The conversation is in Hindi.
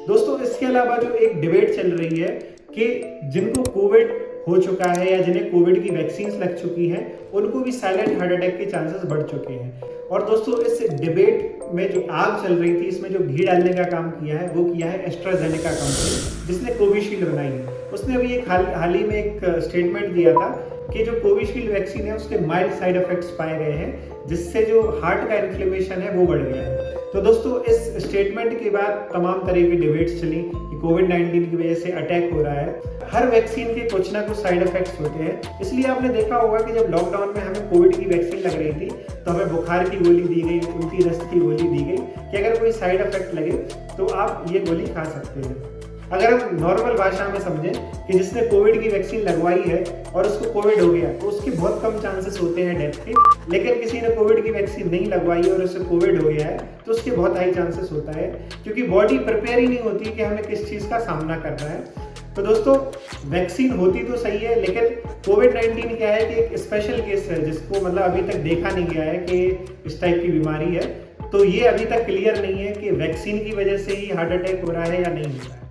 दोस्तों इसके अलावा जो एक डिबेट चल रही है कि जिनको कोविड हो चुका है या जिन्हें कोविड की वैक्सीन लग चुकी हैं उनको भी साइलेंट हार्ट अटैक के चांसेस बढ़ चुके हैं। और दोस्तों इस डिबेट में जो आग चल रही थी, इसमें जो घी डालने का काम किया है वो किया है एस्ट्राजेनेका कंपनी, जिसने कोविशील्ड बनाई है। उसने अभी एक हाल ही में एक स्टेटमेंट दिया था कि जो कोविशील्ड वैक्सीन है उसके माइल्ड साइड इफेक्ट्स पाए गए हैं, जिससे जो हार्ट का इन्फ्लेमेशन है वो बढ़ गया है। तो दोस्तों इस स्टेटमेंट के बाद तमाम तरह की डिबेट्स चली कि कोविड-19 की वजह से अटैक हो रहा है। हर वैक्सीन के कुछ ना कुछ साइड इफेक्ट्स होते हैं, इसलिए आपने देखा होगा कि जब लॉकडाउन में हमें कोविड की वैक्सीन लग रही थी तो हमें बुखार की गोली दी गई, उल्टी दस्त की गोली दी गई कि अगर कोई साइड इफेक्ट लगे तो आप ये गोली खा सकते हैं। अगर हम नॉर्मल भाषा में समझें कि जिसने कोविड की वैक्सीन लगवाई है और उसको कोविड हो गया तो उसके बहुत कम चांसेस होते हैं डेथ के, लेकिन किसी ने कोविड की वैक्सीन नहीं लगवाई और उससे कोविड हो गया है तो उसके बहुत हाई चांसेस होता है, क्योंकि बॉडी प्रिपेयर ही नहीं होती कि हमें किस चीज़ का सामना करना है। तो दोस्तों वैक्सीन होती तो सही है, लेकिन कोविड-19 क्या है कि एक स्पेशल केस है जिसको मतलब अभी तक देखा नहीं गया है कि इस टाइप की बीमारी है। तो ये अभी तक क्लियर नहीं है कि वैक्सीन की वजह से ही हार्ट अटैक हो रहा है या नहीं हो रहा है।